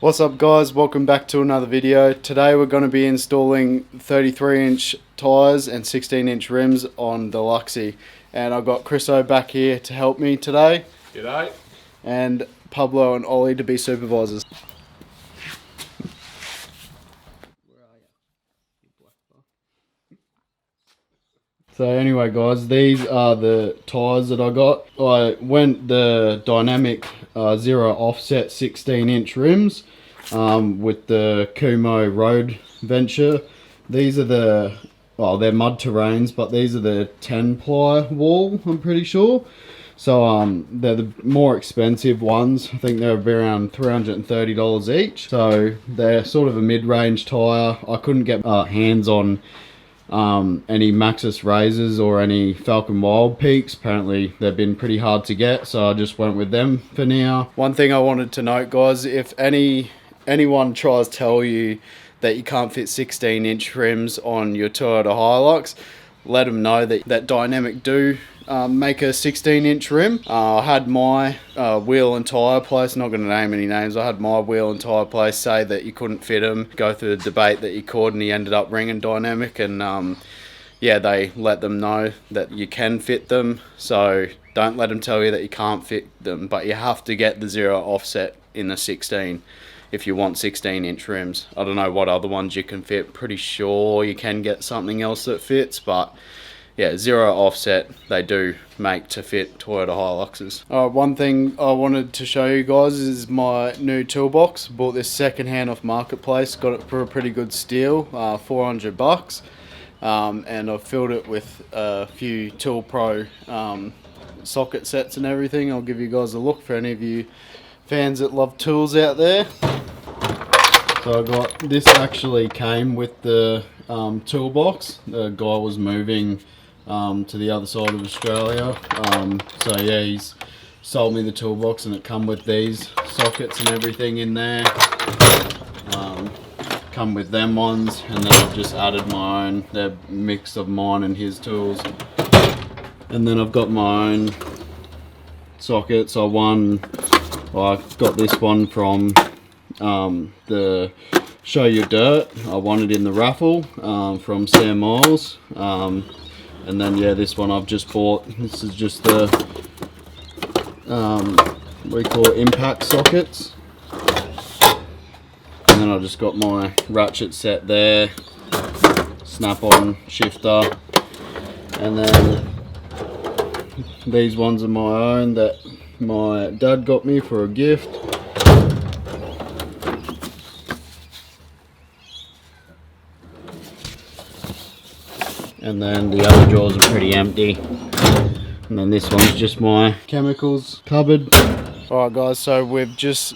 What's up guys, welcome back to another video. Today we're going to be installing 33-inch tyres and 16-inch rims on the Luxy. And I've got Chriso back here to help me today. G'day. And Pablo and Ollie to be supervisors. So anyway guys, these are the tyres that I got. I went the dynamic zero offset 16-inch rims with the Kumo Road Venture. These are the, well, they're mud terrains, but these are the 10-ply wall, I'm pretty sure. So they're the more expensive ones. I think they're around $330 each. So they're sort of a mid-range tyre. I couldn't get hands on any Maxxis Razors or any Falcon Wild Peaks. Apparently they've been pretty hard to get, so I just went with them for now. One thing I wanted to note guys, if anyone tries to tell you that you can't fit 16-inch rims on your Toyota Hilux, let them know that Dynamic do make a 16-inch rim. I had my wheel and tyre place, not going to name any names, I had my wheel and tyre place say that you couldn't fit them, go through the debate that you could, and he ended up ringing Dynamic, and yeah, they let them know that you can fit them. So don't let them tell you that you can't fit them, but you have to get the zero offset in the 16 if you want 16-inch rims. I don't know what other ones you can fit. Pretty sure you can get something else that fits, but yeah, zero offset they do make to fit Toyota Hiluxes. One thing I wanted to show you guys is my new toolbox. Bought this secondhand off Marketplace, got it for a pretty good steal, $400. And I've filled it with a few Tool Pro socket sets and everything. I'll give you guys a look for any of you fans that love tools out there. So I got this, actually came with the toolbox. The guy was moving to the other side of Australia, so yeah, he's sold me the toolbox and it come with these sockets and everything in there. Come with them ones, and then I've just added my own. They're a mix of mine and his tools. And then I've got my own sockets. I got this one from the Show Your Dirt. I won it in the raffle from Sam Miles. And then yeah, this one I've just bought. This is just the what do you call it, impact sockets. And then I just got my ratchet set there, snap-on shifter, and then these ones are my own that my dad got me for a gift. And then the other drawers are pretty empty. And then this one's just my chemicals cupboard. Alright guys, so we're just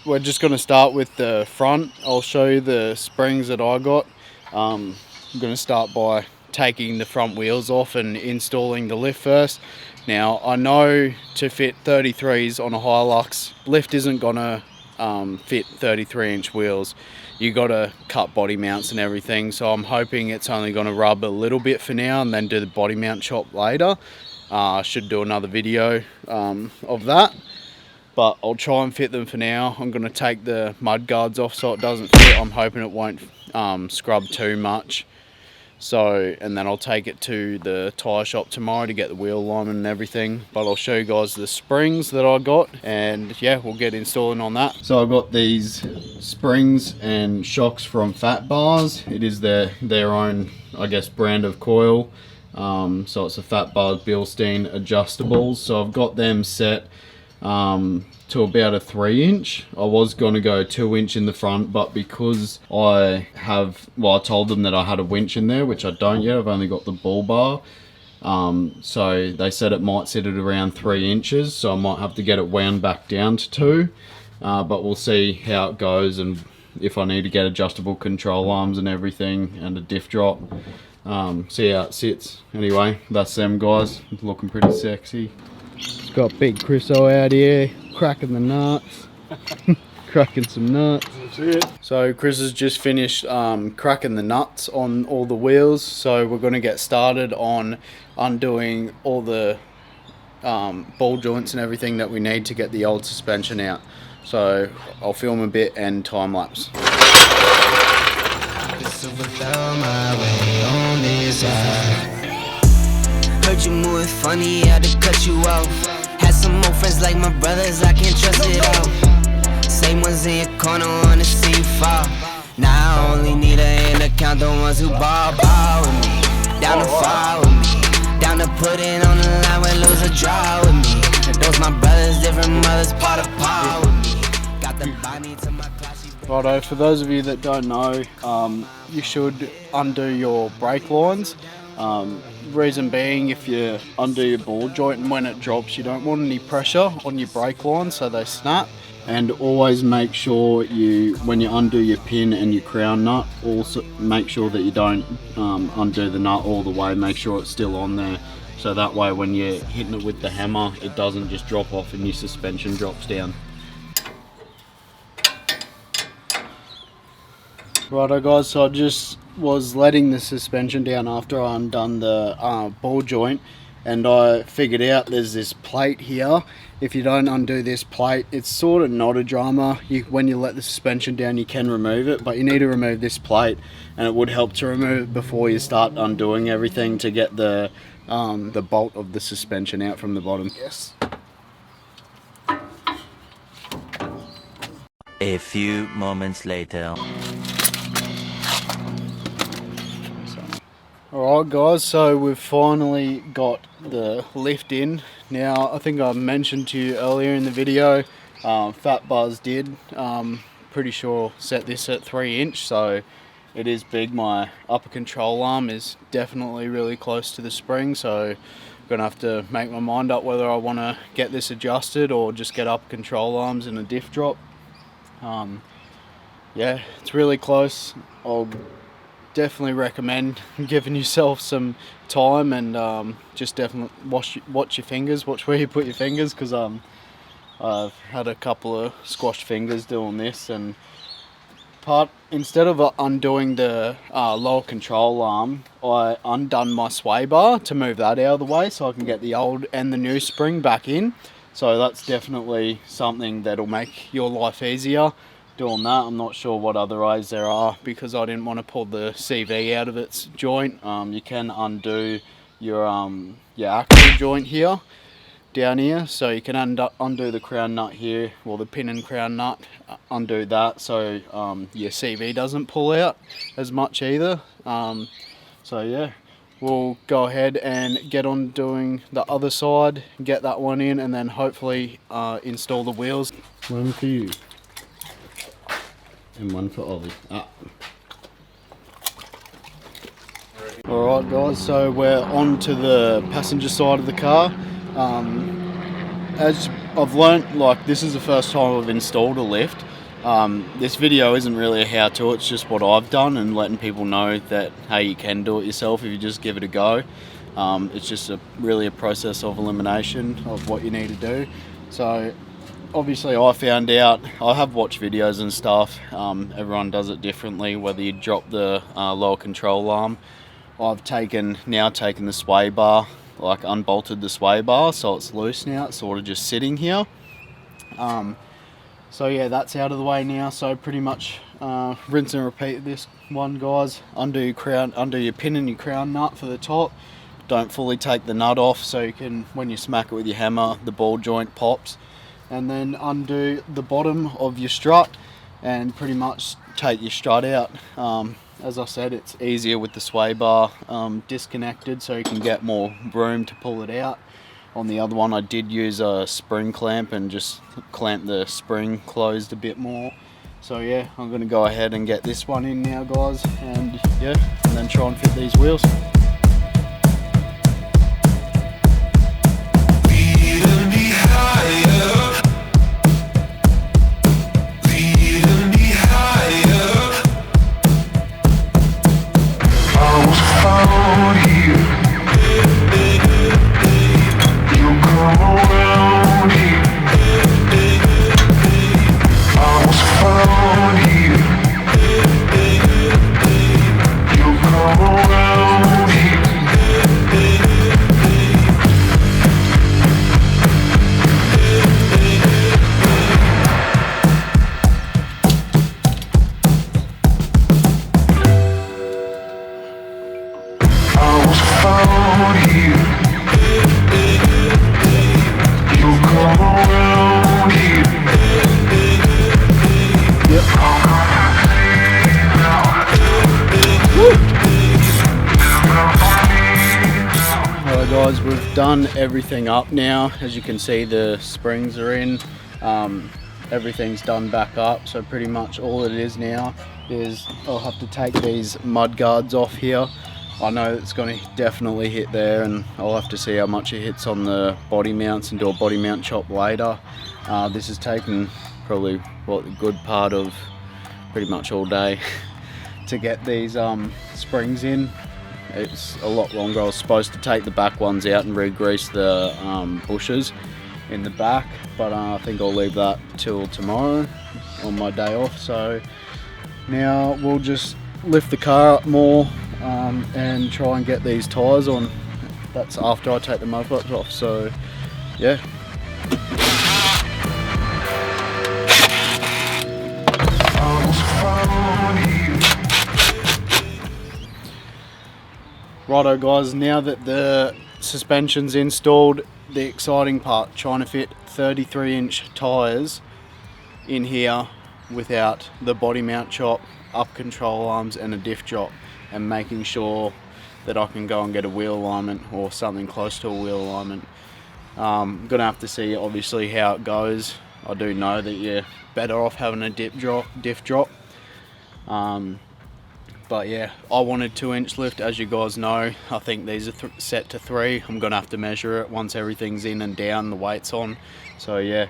going to start with the front. I'll show you the springs that I got. I'm going to start by taking the front wheels off and installing the lift first. Now I know to fit 33s on a Hilux, lift isn't going to fit 33-inch wheels. You got to cut body mounts and everything, so I'm hoping it's only going to rub a little bit for now and then do the body mount chop later. I should do another video of that, but I'll try and fit them for now. I'm going to take the mud guards off so it doesn't fit. I'm hoping it won't scrub too much. So, and then I'll take it to the tyre shop tomorrow to get the wheel alignment and everything. But I'll show you guys the springs that I got, and yeah, we'll get installing on that. So I got these springs and shocks from Fat Bars. It is their own, I guess, brand of coil. So it's a Fat Bars Bilstein adjustables. So I've got them set to about a 3-inch. I was going to go 2-inch in the front, but because I told them that I had a winch in there, which I don't yet. I've only got the bull bar. So they said it might sit at around 3 inches, so I might have to get it wound back down to 2. But we'll see how it goes and if I need to get adjustable control arms and everything and a diff drop. See how it sits. Anyway, that's them guys, looking pretty sexy. It's got big Chriso out here, cracking the nuts. Cracking some nuts. That's it. So Chris has just finished cracking the nuts on all the wheels, so we're going to get started on undoing all the ball joints and everything that we need to get the old suspension out. So I'll film a bit and time lapse. Heard you moving funny, had to cut you off. Had some more friends like my brothers, I can't trust it all. Same ones in your corner, wanna see you fall. Now I only need a in account, the ones who ball with me. Down to fall with me, down to put it on the line when lose or draw with me. Those my brothers, different mothers, part of power with me. Got the body to my classy. Righto, for those of you that don't know, you should undo your brake lines. Reason being, if you undo your ball joint and when it drops, you don't want any pressure on your brake lines so they snap. And always make sure when you undo your pin and your crown nut, also make sure that you don't undo the nut all the way. Make sure it's still on there, so that way when you're hitting it with the hammer, it doesn't just drop off and your suspension drops down. Righto guys, so I just was letting the suspension down after I undone the ball joint, and I figured out there's this plate here. If you don't undo this plate, it's sort of not a drama. When you let the suspension down, you can remove it, but you need to remove this plate, and it would help to remove it before you start undoing everything to get the bolt of the suspension out from the bottom. Yes. A few moments later. Alright guys, so we've finally got the lift in. Now, I think I mentioned to you earlier in the video, Fat Buzz did, pretty sure set this at 3 inch, so it is big. My upper control arm is definitely really close to the spring, so I'm going to have to make my mind up whether I want to get this adjusted or just get upper control arms in a diff drop. Yeah, it's really close. I'll definitely recommend giving yourself some time and just definitely watch your fingers, watch where you put your fingers, because I've had a couple of squashed fingers doing this, and instead of undoing the lower control arm, I undone my sway bar to move that out of the way so I can get the old and the new spring back in. So that's definitely something that'll make your life easier doing that. I'm not sure what other ways there are because I didn't want to pull the CV out of its joint. You can undo your actual joint here, down here, so you can undo the crown nut here, or the pin and crown nut, undo that so your CV doesn't pull out as much either. So yeah, we'll go ahead and get on doing the other side, get that one in, and then hopefully install the wheels. One for you and one for Ollie. Alright guys, so we're on to the passenger side of the car. As I've learnt, like, this is the first time I've installed a lift. This video isn't really a how-to, it's just what I've done and letting people know that, hey, you can do it yourself if you just give it a go. It's just really a process of elimination of what you need to do. So obviously I found out, I have watched videos and stuff, everyone does it differently, whether you drop the lower control arm. I've now taken the sway bar, like unbolted the sway bar, so it's loose now, it's sort of just sitting here. So yeah, that's out of the way now, so pretty much rinse and repeat this one, guys. Undo your pin and your crown nut for the top. Don't fully take the nut off so you can, when you smack it with your hammer, the ball joint pops. And then undo the bottom of your strut and pretty much take your strut out. As I said, it's easier with the sway bar disconnected, so you can get more room to pull it out. On the other one, I did use a spring clamp and just clamp the spring closed a bit more. So yeah, I'm going to go ahead and get this one in now, guys, and yeah, and then try and fit these wheels. Around done everything up now. As you can see, the springs are in. Everything's done back up, so pretty much all it is now is I'll have to take these mud guards off here. I know it's going to definitely hit there, and I'll have to see how much it hits on the body mounts and do a body mount chop later. This has taken probably what a good part of pretty much all day to get these springs in. It's a lot longer. I was supposed to take the back ones out and re-grease the bushes in the back, but I think I'll leave that till tomorrow on my day off. So now we'll just lift the car up more and try and get these tyres on. That's after I take the mud flaps off, so yeah. Righto guys, now that the suspension's installed, the exciting part, trying to fit 33-inch tyres in here without the body mount chop, up control arms and a diff drop, and making sure that I can go and get a wheel alignment or something close to a wheel alignment. I'm gonna have to see obviously how it goes. I do know that you're better off having a diff drop. But yeah, I wanted 2-inch lift, as you guys know. I think these are set to 3. I'm gonna have to measure it once everything's in and down, the weight's on. So yeah,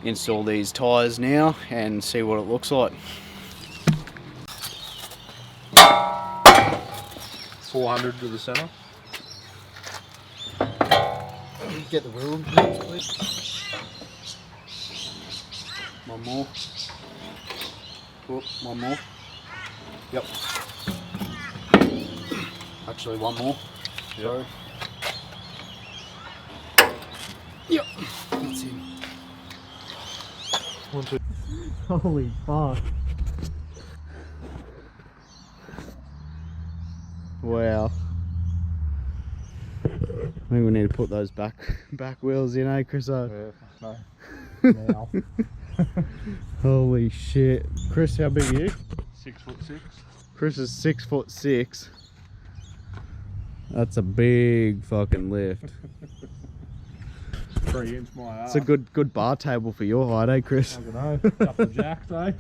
install these tyres now and see what it looks like. 400 to the centre. Get the wheel, please. One more. Whoop, one more. Yep. Actually, one more. Yep. Sorry. Yep. That's him. 1, 2. Holy fuck. Wow. I think we need to put those back wheels in, eh, Chris? Yeah, no. Now. Holy shit. Chris, how big are you? 6'6". Chris is 6'6". That's a big fucking lift. 3-inch my ass. It's a good bar table for your height, eh, Chris? I don't know. Couple of jacks, eh?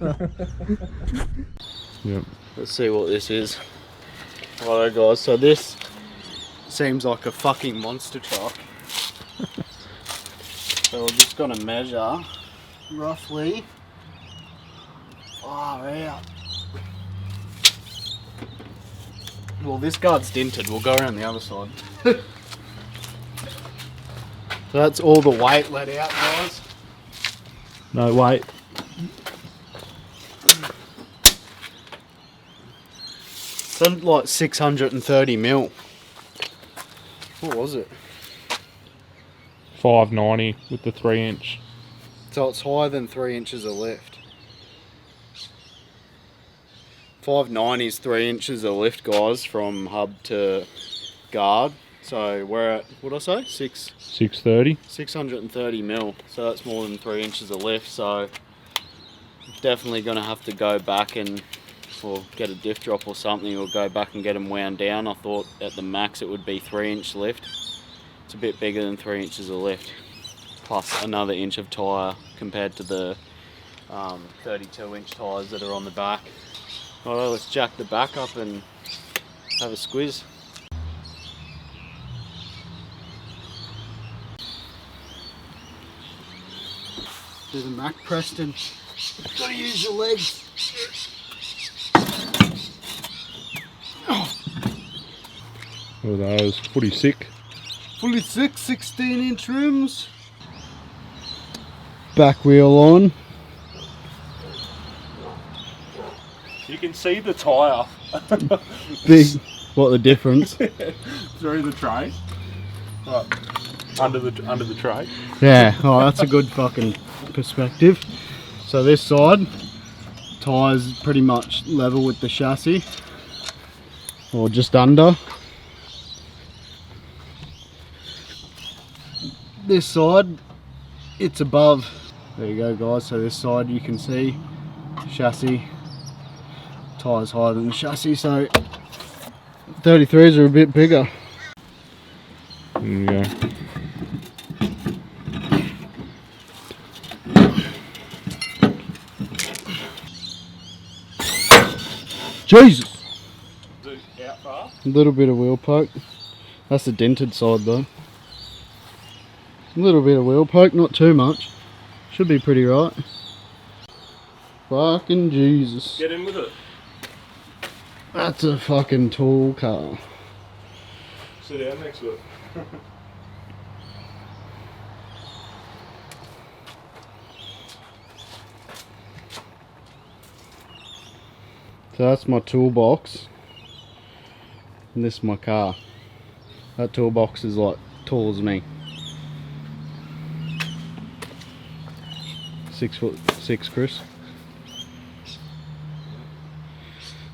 Yep. Let's see what this is. Righto guys, so this seems like a fucking monster truck. So we're just gonna measure roughly far out. Well, this guard's dinted, we'll go around the other side. So that's all the weight let out, guys. No, wait. So like 630 mil. What was it? 590 with the 3-inch. So it's higher than 3 inches of lift. 590 is 3 inches of lift, guys, from hub to guard. So we're at, what did I say? 630. 630 mil. So that's more than 3 inches of lift. So definitely going to have to go back and or get a diff drop or something, or go back and get them wound down. I thought at the max it would be 3-inch lift. It's a bit bigger than 3 inches of lift, plus another inch of tyre compared to the 32-inch tyres that are on the back. Alright, let's jack the back up and have a squeeze. There's a Mac Preston. Gotta use your legs. What are those? Footy sick. Fully 16-inch rims. Back wheel on. You can see the tyre. Big. What the difference? Through the tray. Right. Under the tray. Yeah. Oh, that's a good fucking perspective. So this side, tyres pretty much level with the chassis, or just under. This side, it's above. There you go, guys. So this side you can see chassis, tyres higher than the chassis, so 33s are a bit bigger. There you go. Jesus! Is it out far? A little bit of wheel poke. That's the dented side though. A little bit of wheel poke, not too much. Should be pretty right. Fucking Jesus. Get in with it. That's a fucking tall car. Sit down next to it. So that's my toolbox. And this is my car. That toolbox is like tall as me. 6'6", Chris.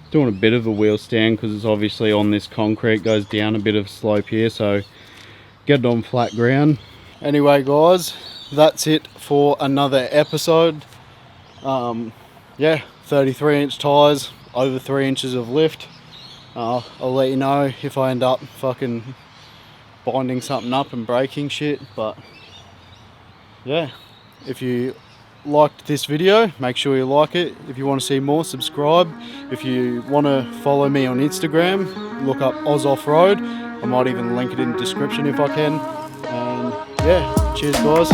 Doing a bit of a wheel stand because it's obviously on this concrete, goes down a bit of slope here, so get it on flat ground. Anyway guys, that's it for another episode. Yeah, 33-inch tyres, over 3 inches of lift. I'll let you know if I end up fucking binding something up and breaking shit, but yeah, if you liked this video, make sure you like it. If you want to see more, subscribe. If you want to follow me on Instagram, look up Oz Off Road. I might even link it in the description if I can. And yeah, cheers guys.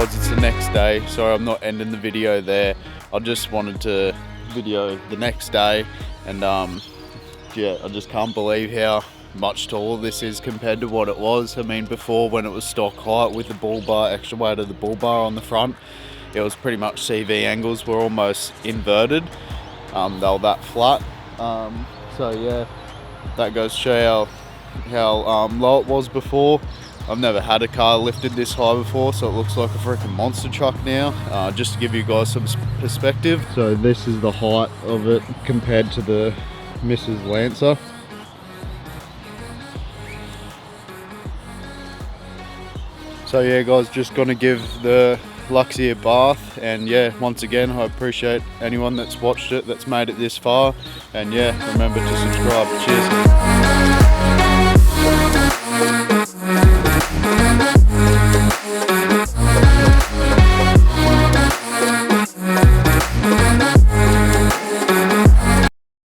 It's the next day. Sorry, I'm not ending the video there. I just wanted to video the next day, and yeah, I just can't believe how much taller this is compared to what it was. I mean, before, when it was stock height with the bull bar, extra weight of the bull bar on the front, it was pretty much CV angles were almost inverted. They were that flat. So yeah, that goes to show how low it was before. I've never had a car lifted this high before, so it looks like a freaking monster truck now. Just to give you guys some perspective. So this is the height of it compared to the Mrs. Lancer. So yeah guys, just gonna give the Luxie a bath, and yeah, once again I appreciate anyone that's watched it, that's made it this far, and yeah, remember to subscribe. Cheers.